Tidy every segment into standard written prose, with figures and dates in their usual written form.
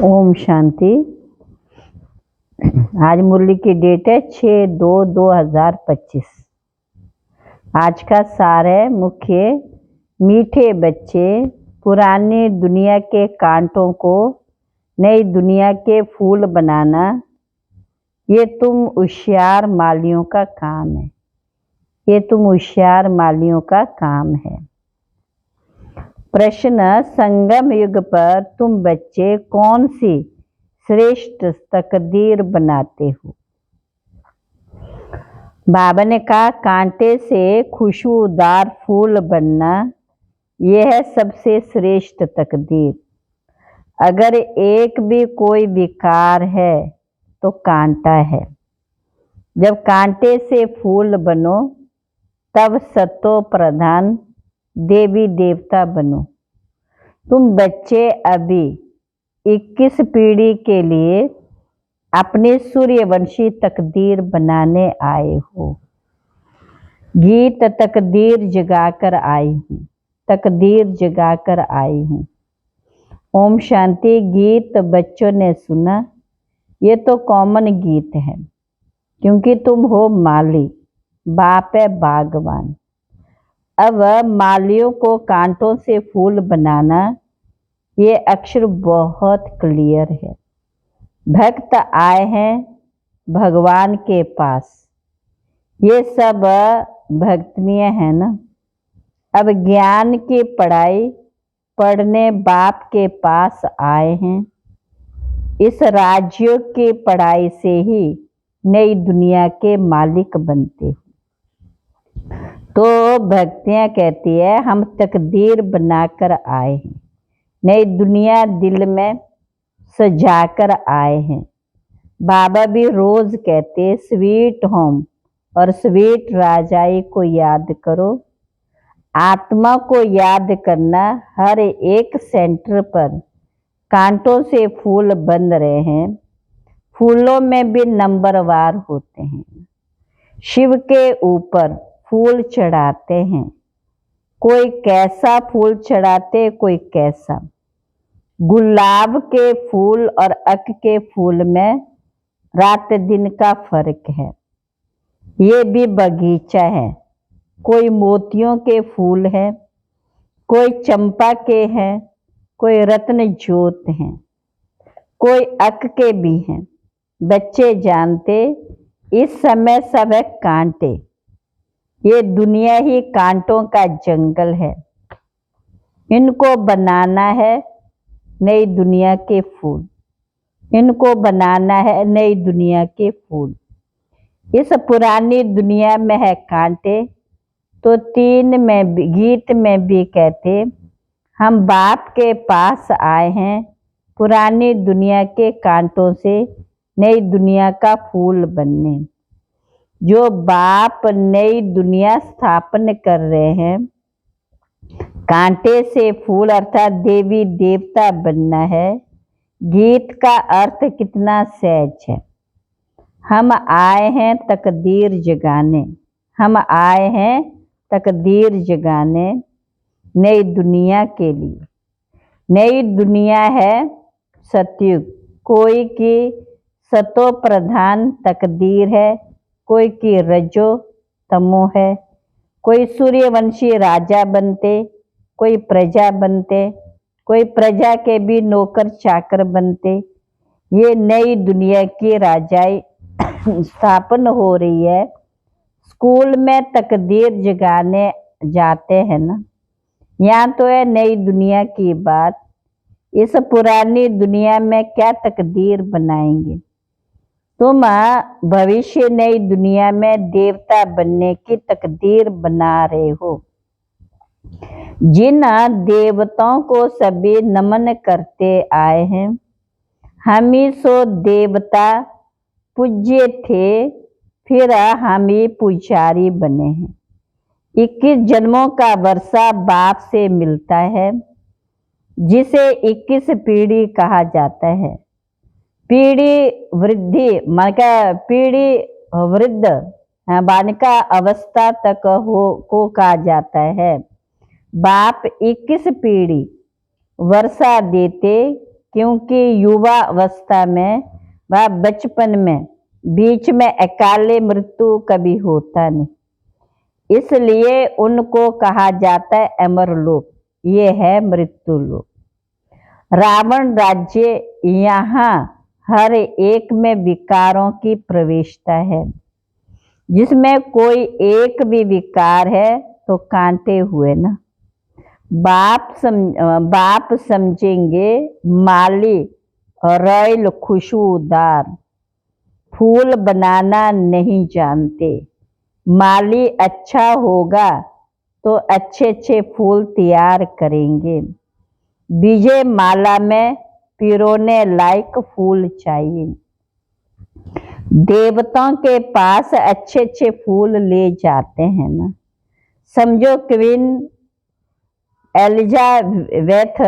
ओम शांति। आज मुरली की डेट है 6/2/2025। आज का सार है मुख्य मीठे बच्चे पुरानी दुनिया के कांटों को नई दुनिया के फूल बनाना, ये तुम होशियार मालियों का काम है। ये तुम होशियार मालियों का काम है। प्रश्न: संगम युग पर तुम बच्चे कौन सी श्रेष्ठ तकदीर बनाते हो? बाबा ने कहा, कांटे से खुशबूदार फूल बनना यह है सबसे श्रेष्ठ तकदीर। अगर एक भी कोई विकार है तो कांटा है। जब कांटे से फूल बनो तब सतो प्रधान देवी देवता बनो। तुम बच्चे अभी 21 पीढ़ी के लिए अपनी सूर्यवंशी तकदीर बनाने आए हो। गीत तकदीर जगाकर आई हूँ, तकदीर जगाकर आई हूँ। ओम शांति। गीत बच्चों ने सुना, ये तो कॉमन गीत है, क्योंकि तुम हो माली, बाप है बागवान। अब मालियों को कांटों से फूल बनाना, ये अक्षर बहुत क्लियर है। भक्त आए हैं भगवान के पास, ये सब भक्तियाँ हैं ना। अब ज्ञान की पढ़ाई पढ़ने बाप के पास आए हैं। इस राज्यों की पढ़ाई से ही नई दुनिया के मालिक बनते हो। तो भक्तियाँ कहती है, हम तकदीर बनाकर आए हैं, नई दुनिया दिल में सजाकर आए हैं। बाबा भी रोज कहते, स्वीट होम और स्वीट राजाई को याद करो। आत्मा को याद करना, हर एक सेंटर पर कांटों से फूल बन रहे हैं। फूलों में भी नंबरवार होते हैं। शिव के ऊपर फूल चढ़ाते हैं, कोई कैसा फूल चढ़ाते, कोई कैसा। गुलाब के फूल और अक के फूल में रात दिन का फर्क है। ये भी बगीचा है, कोई मोतियों के फूल है, कोई चंपा के हैं, कोई रत्न ज्योत हैं, कोई अक के भी हैं। बच्चे जानते, इस समय सब है कांटे। ये दुनिया ही कांटों का जंगल है। इनको बनाना है नई दुनिया के फूल, इनको बनाना है नई दुनिया के फूल। इस पुरानी दुनिया में है कांटे, तो तीन में भी, गीत में भी कहते, हम बाप के पास आए हैं पुरानी दुनिया के कांटों से नई दुनिया का फूल बनने। जो बाप नई दुनिया स्थापन कर रहे हैं, कांटे से फूल अर्थात देवी देवता बनना है। गीत का अर्थ कितना सहज है। हम आए हैं तकदीर जगाने, हम आए हैं तकदीर जगाने नई दुनिया के लिए। नई दुनिया है सतयुग, कोई की सतो प्रधान तकदीर है, कोई की रजो तमो है। कोई सूर्यवंशी राजा बनते, कोई प्रजा बनते, कोई प्रजा के भी नौकर चाकर बनते। ये नई दुनिया की राजाई स्थापन हो रही है। स्कूल में तकदीर जगाने जाते हैं ना, यहाँ तो है नई दुनिया की बात। इस पुरानी दुनिया में क्या तकदीर बनाएंगे? तुम भविष्य नई दुनिया में देवता बनने की तकदीर बना रहे हो। जिन देवताओं को सभी नमन करते आए हैं, हम ही सो देवता पूज्य थे, फिर हम ही पुजारी बने हैं। 21 जन्मों का वर्षा बाप से मिलता है, जिसे 21 पीढ़ी कहा जाता है। पीढ़ी वृद्धि मतलब पीढ़ी वृद्ध बालिका अवस्था तक को कहा जाता है। बाप 21 पीढ़ी वर्षा देते, क्योंकि युवा अवस्था में व बचपन में बीच में अकाले मृत्यु कभी होता नहीं, इसलिए उनको कहा जाता है अमरलोक। ये है मृत्यु लोक। रावण राज्य, यहाँ हर एक में विकारों की प्रवेशता है। जिसमें कोई एक भी विकार है तो कांटे हुए ना। बाप समझेंगे माली रॉयल खुशबूदार, फूल बनाना नहीं जानते। माली अच्छा होगा तो अच्छे अच्छे फूल तैयार करेंगे। विजय माला में पिरोने लायक फूल चाहिए। देवताओं के पास अच्छे अच्छे फूल ले जाते हैं ना। समझो क्वीन एलिजाबेथ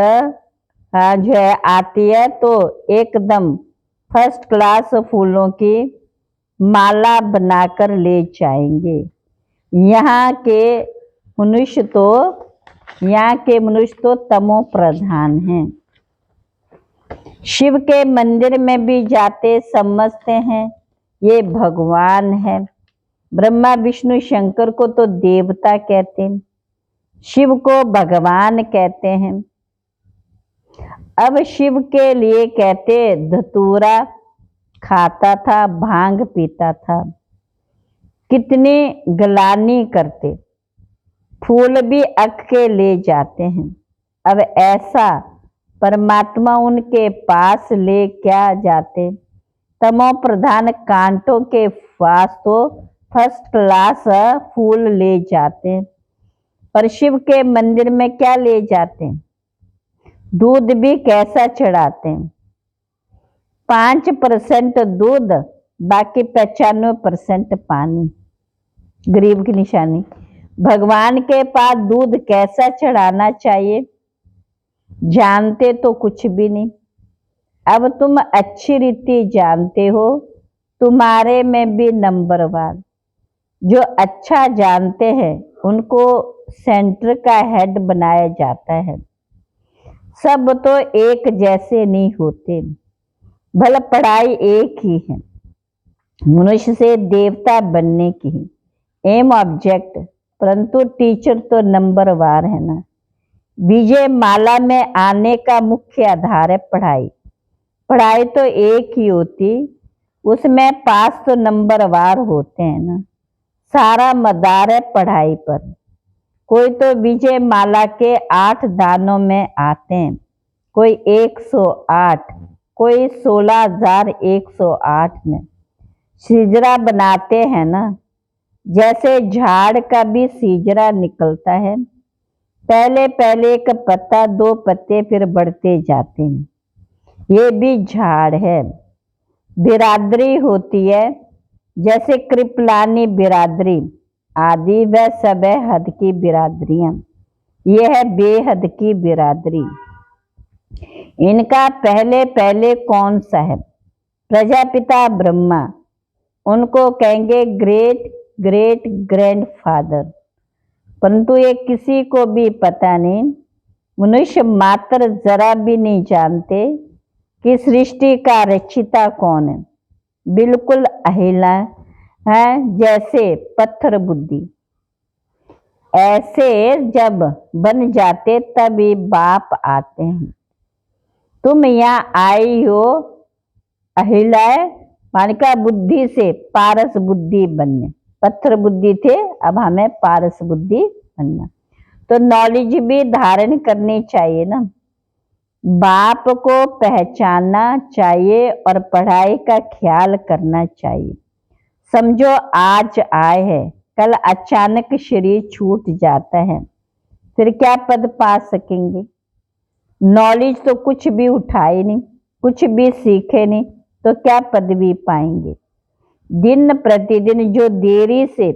जो है आती है तो एकदम फर्स्ट क्लास फूलों की माला बनाकर ले जाएंगे। यहाँ के मनुष्य तो तमो प्रधान हैं। शिव के मंदिर में भी जाते समझते हैं ये भगवान है। ब्रह्मा विष्णु शंकर को तो देवता कहते हैं, शिव को भगवान कहते हैं। अब शिव के लिए कहते धतूरा खाता था, भांग पीता था, कितनी गलानी करते, फूल भी अक के ले जाते हैं। अब ऐसा परमात्मा उनके पास ले क्या जाते। तमो प्रधान कांटों के पास तो फर्स्ट क्लास फूल ले जाते हैं, और शिव के मंदिर में क्या ले जाते हैं? दूध भी कैसा चढ़ाते हैं? 5% दूध, बाकी 95% पानी। गरीब की निशानी। भगवान के पास दूध कैसा चढ़ाना चाहिए जानते तो कुछ भी नहीं। अब तुम अच्छी रीति जानते हो, तुम्हारे में भी नंबर 1। जो अच्छा जानते हैं उनको सेंटर का हेड बनाया जाता है। सब तो एक जैसे नहीं होते, भला पढ़ाई एक ही है, मनुष्य से देवता बनने की ही एम ऑब्जेक्ट, परंतु टीचर तो नंबर 1 है ना। विजय माला में आने का मुख्य आधार है पढ़ाई। पढ़ाई तो एक ही होती, उसमें पास तो नंबर 1 होते हैं ना। सारा मदार है पढ़ाई पर। कोई तो विजय माला के 8 दानों में आते हैं, कोई 108, कोई 16,108 में सिजरा बनाते हैं ना। जैसे झाड़ का भी सिजरा निकलता है, पहले पहले एक पत्ता, 2 पत्ते, फिर बढ़ते जाते हैं। ये भी झाड़ है। बिरादरी होती है, जैसे कृपलानी बिरादरी आदि, वह सब है हद की बिरादरियां। ये है बेहद की बिरादरी। इनका पहले पहले कौन सा है? प्रजापिता ब्रह्मा, उनको कहेंगे ग्रेट ग्रेट ग्रैंडफादर, परंतु ये किसी को भी पता नहीं। मनुष्य मात्र जरा भी नहीं जानते कि सृष्टि का रचिता कौन है। बिल्कुल अहिला है, जैसे पत्थर बुद्धि। ऐसे जब बन जाते तभी बाप आते हैं। तुम यहाँ आई हो अहिलाए मानिका बुद्धि से पारस बुद्धि बनने। पत्थर बुद्धि थे, अब हमें पारस बुद्धि बनना। तो नॉलेज भी धारण करनी चाहिए ना। बाप को पहचानना चाहिए और पढ़ाई का ख्याल करना चाहिए। समझो आज आए हैं, कल अचानक शरीर छूट जाता है, फिर क्या पद पा सकेंगे? नॉलेज तो कुछ भी उठाए नहीं, कुछ भी सीखे नहीं, तो क्या पदवी पाएंगे? दिन प्रतिदिन जो देरी से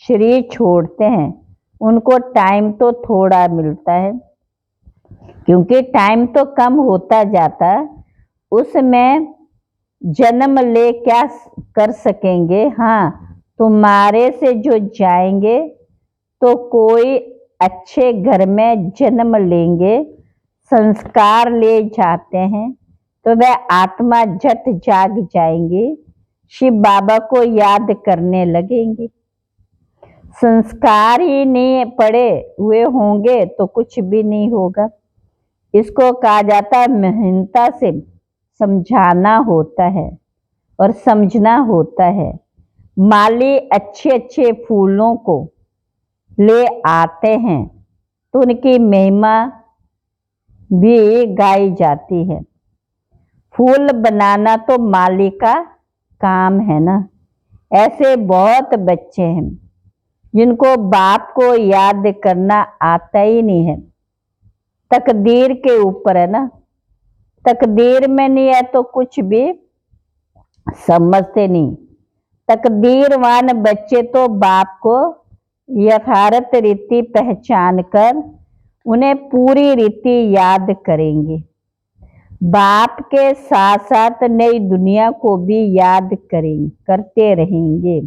शरीर छोड़ते हैं उनको टाइम तो थोड़ा मिलता है, क्योंकि टाइम तो कम होता जाता, उसमें जन्म ले क्या कर सकेंगे? हाँ, तुम्हारे से जो जाएंगे तो कोई अच्छे घर में जन्म लेंगे, संस्कार ले जाते हैं, तो वह आत्मा झट जाग जाएंगे, शिव बाबा को याद करने लगेंगे। संस्कार ही नहीं पड़े हुए होंगे तो कुछ भी नहीं होगा। इसको कहा जाता है मेहनता से समझाना होता है और समझना होता है। माली अच्छे अच्छे फूलों को ले आते हैं तो उनकी महिमा भी गाई जाती है। फूल बनाना तो माली का काम है ना। ऐसे बहुत बच्चे हैं जिनको बाप को याद करना आता ही नहीं है। तकदीर के ऊपर है ना, तकदीर में नहीं है तो कुछ भी समझते नहीं। तकदीरवान बच्चे तो बाप को यथार्थ रीति पहचान कर उन्हें पूरी रीति याद करेंगे। बाप के साथ साथ नई दुनिया को भी याद करते रहेंगे।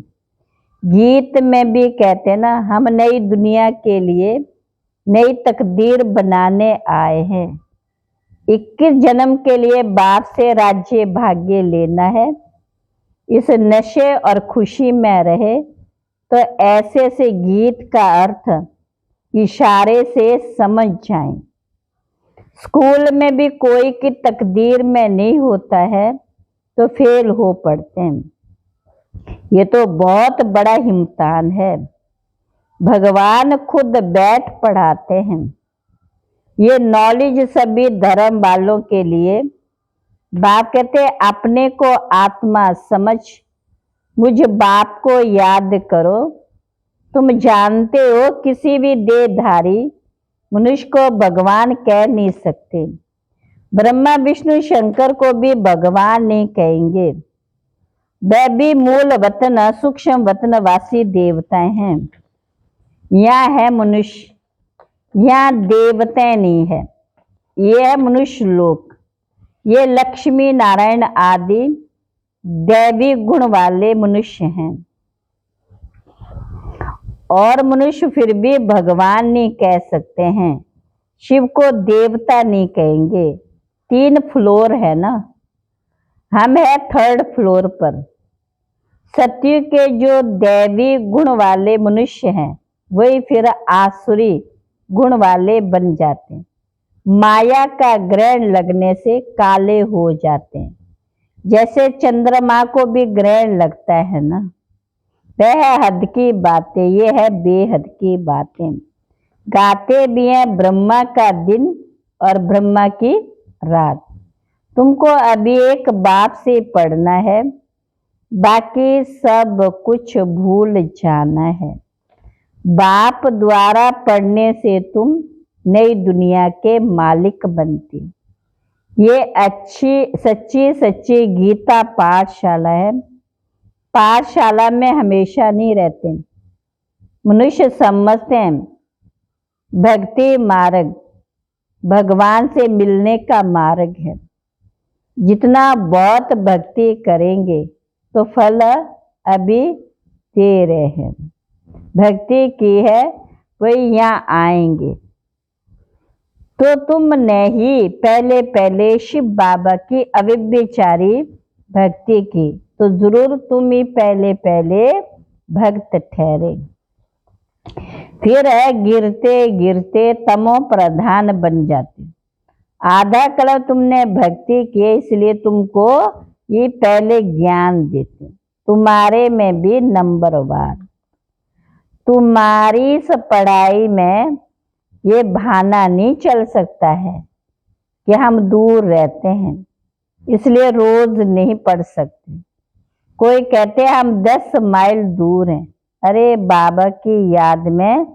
गीत में भी कहते हैं ना, हम नई दुनिया के लिए नई तकदीर बनाने आए हैं। 21 जन्म के लिए बाप से राज्य भाग्य लेना है। इस नशे और खुशी में रहे तो ऐसे से गीत का अर्थ इशारे से समझ जाएं। स्कूल में भी कोई की तकदीर में नहीं होता है तो फेल हो पड़ते हैं। ये तो बहुत बड़ा इम्तिहान है। भगवान खुद बैठ पढ़ाते हैं। ये नॉलेज सभी धर्म वालों के लिए। बाप कहते अपने को आत्मा समझ मुझ बाप को याद करो। तुम जानते हो किसी भी देहधारी मनुष्य को भगवान कह नहीं सकते। ब्रह्मा विष्णु शंकर को भी भगवान नहीं कहेंगे। वह भी मूल वतन सूक्ष्म वतनवासी देवताएं हैं। यहाँ है मनुष्य, यहाँ देवताएं नहीं है। ये है मनुष्य लोक। ये लक्ष्मी नारायण आदि दैवी गुण वाले मनुष्य हैं। और मनुष्य फिर भी भगवान नहीं कह सकते हैं, शिव को देवता नहीं कहेंगे। 3 फ्लोर है ना, हम है 3rd फ्लोर पर। सत्य के जो दैवी गुण वाले मनुष्य हैं वही फिर आसुरी गुण वाले बन जाते हैं। माया का ग्रहण लगने से काले हो जाते हैं। जैसे चंद्रमा को भी ग्रहण लगता है ना, वह हद की बातें, ये है बेहद की बातें। गाते भी हैं ब्रह्मा का दिन और ब्रह्मा की रात। तुमको अभी एक बाप से पढ़ना है, बाकी सब कुछ भूल जाना है। बाप द्वारा पढ़ने से तुम नई दुनिया के मालिक बनते। ये अच्छी सच्ची गीता पाठशाला है। पाठशाला में हमेशा नहीं रहते। मनुष्य समझते हैं भक्ति मार्ग भगवान से मिलने का मार्ग है। जितना बहुत भक्ति करेंगे तो फल अभी दे रहे हैं। भक्ति की है वही यहाँ आएंगे। तो तुमने ही पहले शिव बाबा की अव्यभिचारी भक्ति की तो जरूर तुम ही पहले भक्त ठहरे। फिर है गिरते गिरते तमो प्रधान बन जाते। आधा कलव तुमने भक्ति की इसलिए तुमको ये पहले ज्ञान देते। तुम्हारे में भी नंबरवार। तुम्हारी इस पढ़ाई में ये बहाना नहीं चल सकता है कि हम दूर रहते हैं इसलिए रोज नहीं पढ़ सकते। कोई कहते हैं हम 10 माइल दूर हैं। अरे बाबा की याद में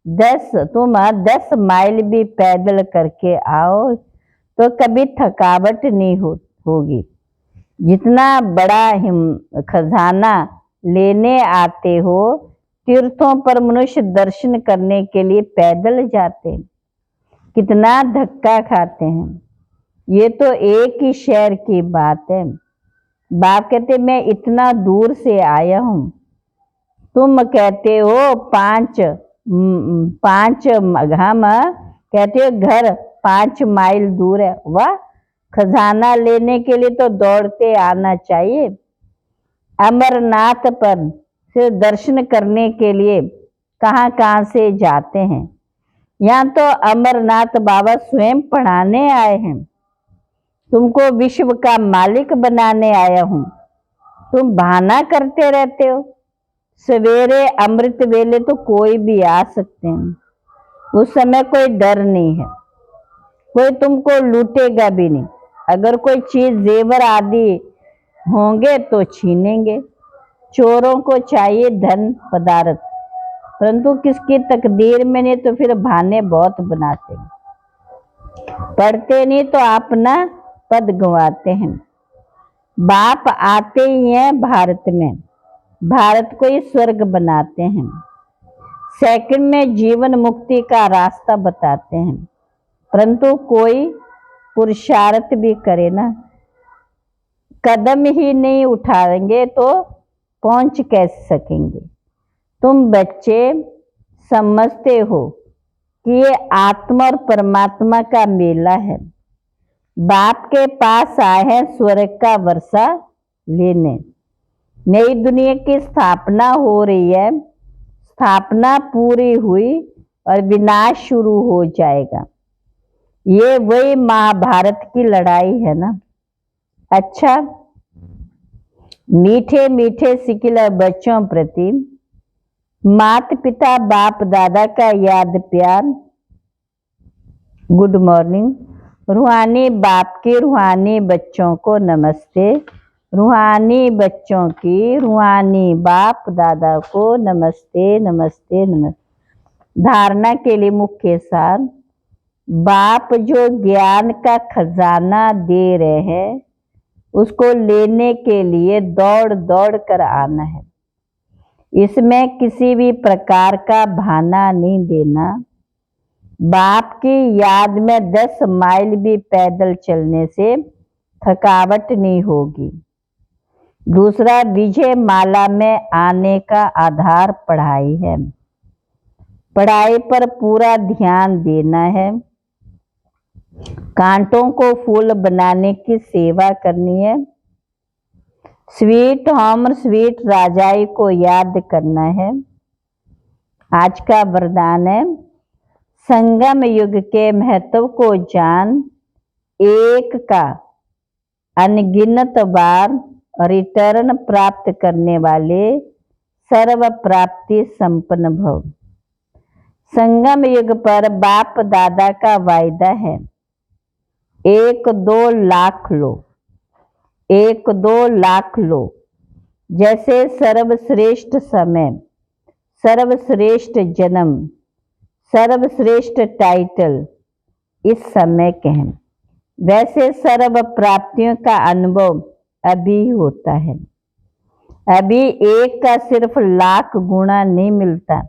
10 माइल भी पैदल करके आओ तो कभी थकावट नहीं होगी। जितना बड़ा खजाना लेने आते हो, तीर्थों पर मनुष्य दर्शन करने के लिए पैदल जाते हैं, कितना धक्का खाते हैं। ये तो एक ही शहर की बात है। बाप कहते मैं इतना दूर से आया हूँ, तुम कहते हो 5 हम कहते हो घर 5 माइल दूर है। वाह, खजाना लेने के लिए तो दौड़ते आना चाहिए। अमरनाथ पर सिर्फ दर्शन करने के लिए कहाँ कहाँ से जाते हैं। यहाँ तो अमरनाथ बाबा स्वयं पढ़ाने आए हैं। तुमको विश्व का मालिक बनाने आया हूं। तुम बहाना करते रहते हो। सवेरे अमृत वेले तो कोई भी आ सकते हैं। उस समय कोई डर नहीं है, कोई तुमको लूटेगा भी नहीं। अगर कोई चीज जेवर आदि होंगे तो छीनेंगे। चोरों को चाहिए धन पदार्थ, परंतु किसकी तकदीर में नहीं तो फिर बहाने बहुत बनाते हैं। पढ़ते नहीं तो अपना पद गंवाते हैं। बाप आते ही हैं भारत में, भारत को ही स्वर्ग बनाते हैं। सेकंड में जीवन मुक्ति का रास्ता बताते हैं, परंतु कोई पुरुषार्थ भी करे ना, कदम ही नहीं उठाएंगे तो पहुंच कैसे सकेंगे। तुम बच्चे समझते हो कि ये आत्मा और परमात्मा का मेला है। बाप के पास आए हैं स्वर्ग का वर्षा लेने। नई दुनिया की स्थापना हो रही है। स्थापना पूरी हुई और विनाश शुरू हो जाएगा। ये वही महाभारत की लड़ाई है ना। अच्छा, मीठे मीठे सिकिला बच्चों प्रति माता पिता बाप दादा का याद प्यार। Good morning. रूहानी बाप के रूहानी बच्चों को नमस्ते। रूहानी बच्चों की रूहानी बाप दादा को नमस्ते नमस्ते नमस्ते। धारणा के लिए मुख्य सार। बाप जो ज्ञान का खजाना दे रहे हैं उसको लेने के लिए दौड़ दौड़ कर आना है। इसमें किसी भी प्रकार का बहाना नहीं देना। बाप की याद में 10 माइल भी पैदल चलने से थकावट नहीं होगी। दूसरा, विजय माला में आने का आधार पढ़ाई है। पढ़ाई पर पूरा ध्यान देना है। कांटों को फूल बनाने की सेवा करनी है। स्वीट होम स्वीट राजाई को याद करना है। आज का वरदान है, संगम युग के महत्व को जान, एक का अनगिनत बार रिटर्न प्राप्त करने वाले सर्व प्राप्ति संपन्न भव। संगम युग पर बाप दादा का वायदा है, 1-2 लाख लो, 1-2 लाख लो। जैसे सर्वश्रेष्ठ समय, सर्वश्रेष्ठ जन्म, सर्वश्रेष्ठ टाइटल इस समय के हैं, वैसे सर्व प्राप्तियों का अनुभव अभी होता है। अभी एक का सिर्फ लाख गुना नहीं मिलता,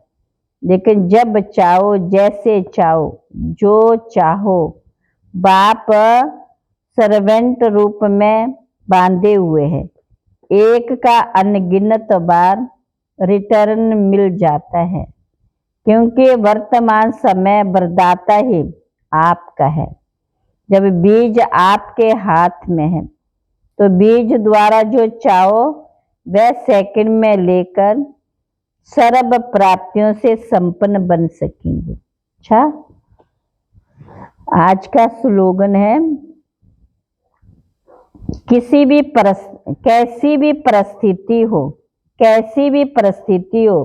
लेकिन जब चाहो, जैसे चाहो, जो चाहो। बाप सर्वेंट रूप में बांधे हुए हैं। एक का अनगिनत बार रिटर्न मिल जाता है, क्योंकि वर्तमान समय वरदाता ही आपका है। जब बीज आपके हाथ में है तो बीज द्वारा जो चाहो वह सेकंड में लेकर सर्व प्राप्तियों से संपन्न बन सकेंगे। अच्छा, आज का स्लोगन है, कैसी भी परिस्थिति हो, कैसी भी परिस्थिति हो,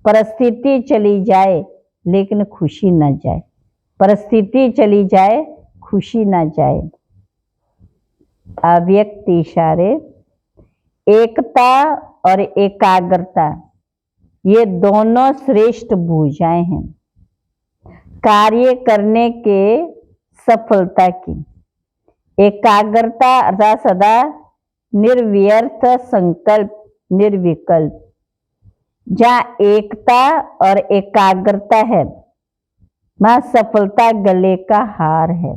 परिस्थिति चली जाए लेकिन खुशी न जाए। परिस्थिति चली जाए, खुशी न जाए। अव्यक्त इशारे। एकता और एकाग्रता ये दोनों श्रेष्ठ भुजाएं हैं कार्य करने के सफलता की। एकाग्रता अर्थात सदा निर्व्यर्थ संकल्प निर्विकल्प। जहाँ एकता और एकाग्रता है वहाँ सफलता गले का हार है।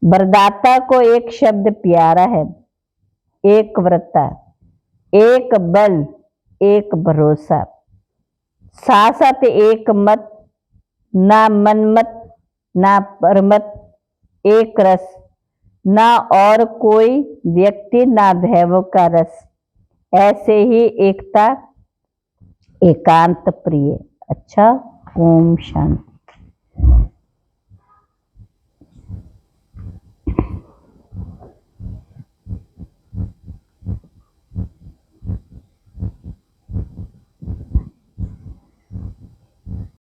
वरदाता को एक शब्द प्यारा है, एक व्रता, एक बल, एक भरोसा। साथ साथ एक मत, ना मनमत ना परमत, एक रस, ना और कोई व्यक्ति ना दैव का रस, ऐसे ही एकता एकांत प्रिय। अच्छा, ओम शांति।